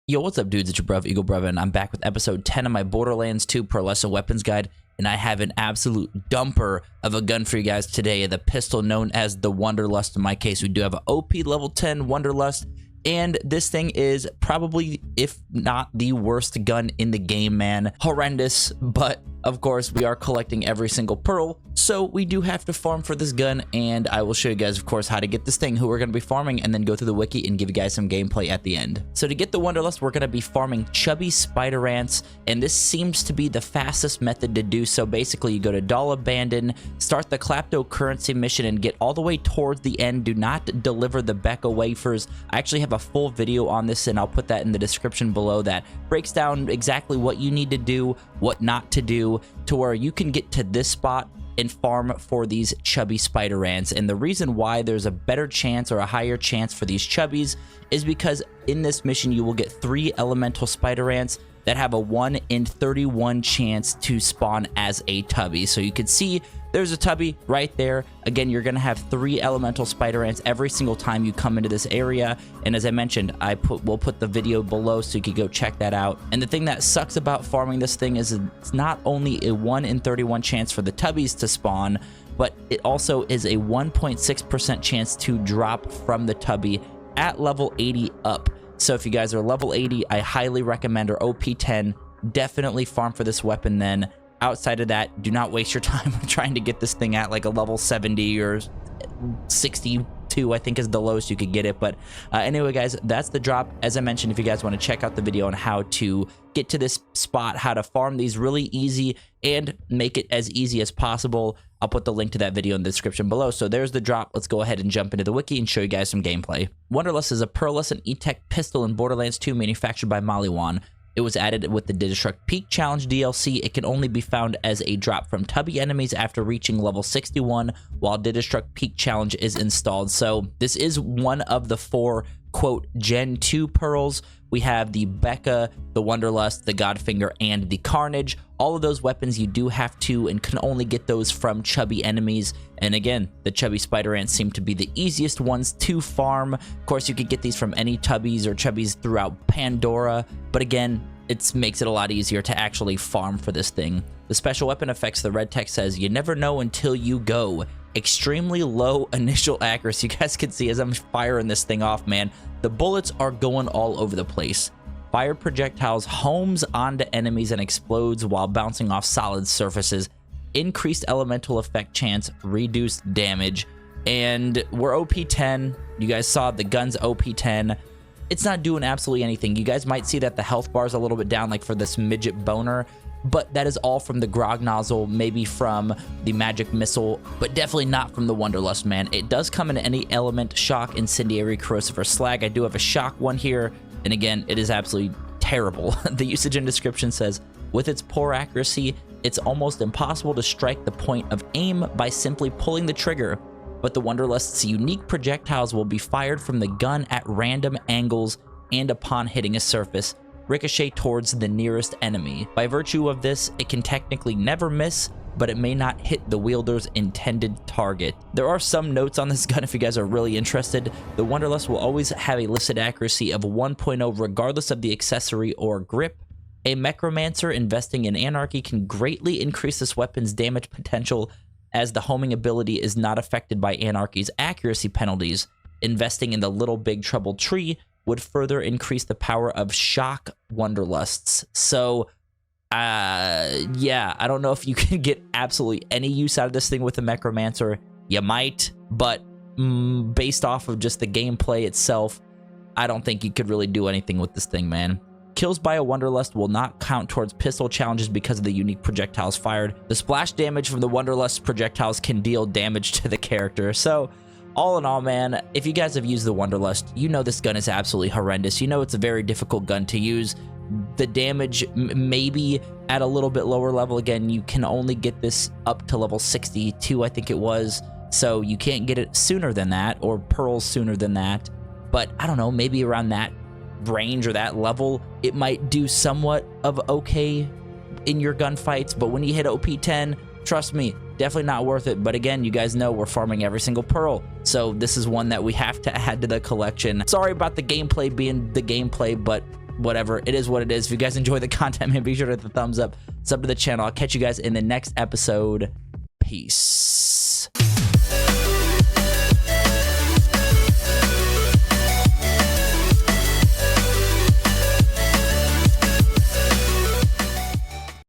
Yo, what's up, dudes? It's your bruv, Eagle Bruv, and I'm back with episode 10 of my Borderlands 2 Pearlescent Weapons Guide, and I have an absolute dumper of a gun for you guys today, the pistol known as the Wanderlust. In my case, we do have an OP level 10 Wanderlust, and this thing is probably, if not the worst gun in the game, man. Horrendous, but of course, we are collecting every single pearl, so we do have to farm for this gun, and I will show you guys, of course, how to get this thing, who we're going to be farming, and then go through the wiki and give you guys some gameplay at the end. So to get the Wanderlust, we're going to be farming chubby spider ants, and this seems to be the fastest method to do so. Basically, you go to Doll Abandon, start the Kleptocurrency mission, and get all the way towards the end. Do not deliver the Becca wafers. I actually have a full video on this, and I'll put that in the description below that breaks down exactly what you need to do, what not to do, to where you can get to this spot and farm for these chubby spider ants. And the reason why there's a better chance or a higher chance for these chubbies is because in this mission you will get 3 elemental spider ants that have a 1 in 31 chance to spawn as a tubby. So you can see there's a tubby right there. Again, you're gonna have 3 elemental spider ants every single time you come into this area. And as I mentioned, we'll put the video below so you can go check that out. And the thing that sucks about farming this thing is it's not only a 1 in 31 chance for the tubbies to spawn, but it also is a 1.6% chance to drop from the tubby at level 80 up. So if you guys are level 80, I highly recommend, or OP 10, definitely farm for this weapon then. Outside of that, do not waste your time trying to get this thing at like a level 70 or 62, I think is the lowest you could get it. But anyway, guys, that's the drop. As I mentioned, if you guys want to check out the video on how to get to this spot, how to farm these really easy and make it as easy as possible, I'll put the link to that video in the description below. So there's the drop. Let's go ahead and jump into the wiki and show you guys some gameplay. Wanderlust is a Pearlescent E-Tech pistol in Borderlands 2 manufactured by Maliwan. It was added with the Destruct Peak Challenge DLC. It can only be found as a drop from tubby enemies after reaching level 61 while Destruct Peak Challenge is installed. So this is one of the 4, quote, Gen 2 pearls. We have the Becca, the Wanderlust, the Godfinger, and the Carnage. All of those weapons you do have to and can only get those from chubby enemies. And again, the chubby spider ants seem to be the easiest ones to farm. Of course, you could get these from any tubbies or chubbies throughout Pandora, but again, it makes it a lot easier to actually farm for this thing. The special weapon effects, the red text says, "You never know until you go." Extremely low initial accuracy. You guys can see as I'm firing this thing off, man, the bullets are going all over the place. Fire projectiles homes onto enemies and explodes while bouncing off solid surfaces. Increased elemental effect chance, reduced damage. And we're OP 10. You guys saw the gun's OP 10. It's not doing absolutely anything. You guys might see that the health bar is a little bit down, like for this midget boner, but that is all from the grog nozzle, maybe from the magic missile, but definitely not from the Wanderlust, man. It does come in any element: shock, incendiary, corrosive, or slag. I do have a shock one here, and again, it is absolutely terrible. The usage and description says, with its poor accuracy, it's almost impossible to strike the point of aim by simply pulling the trigger, but the Wanderlust's unique projectiles will be fired from the gun at random angles and upon hitting a surface, ricochet towards the nearest enemy. By virtue of this, it can technically never miss, but it may not hit the wielder's intended target. There are some notes on this gun if you guys are really interested. The Wanderlust will always have a listed accuracy of 1.0 regardless of the accessory or grip. A Necromancer investing in Anarchy can greatly increase this weapon's damage potential, as the homing ability is not affected by Anarchy's accuracy penalties. Investing in the Little Big Trouble tree would further increase the power of shock Wanderlusts. So, yeah, I don't know if you can get absolutely any use out of this thing with the Necromancer. You might, but based off of just the gameplay itself, I don't think you could really do anything with this thing, man. Kills by a Wanderlust will not count towards pistol challenges because of the unique projectiles fired. The splash damage from the Wanderlust projectiles can deal damage to the character. So, all in all, man, if you guys have used the Wanderlust, you know this gun is absolutely horrendous. You know it's a very difficult gun to use. The damage maybe at a little bit lower level. Again, you can only get this up to level 62, I think it was. So you can't get it sooner than that, or pearls sooner than that. But I don't know, maybe around that range or that level, it might do somewhat of okay in your gunfights. But when you hit OP 10, trust me, definitely not worth it. But again, you guys know we're farming every single pearl, so this is one that we have to add to the collection. Sorry about the gameplay being the gameplay, but whatever. It is what it is. If you guys enjoy the content, man, be sure to hit the thumbs up, sub to the channel. I'll catch you guys in the next episode. Peace.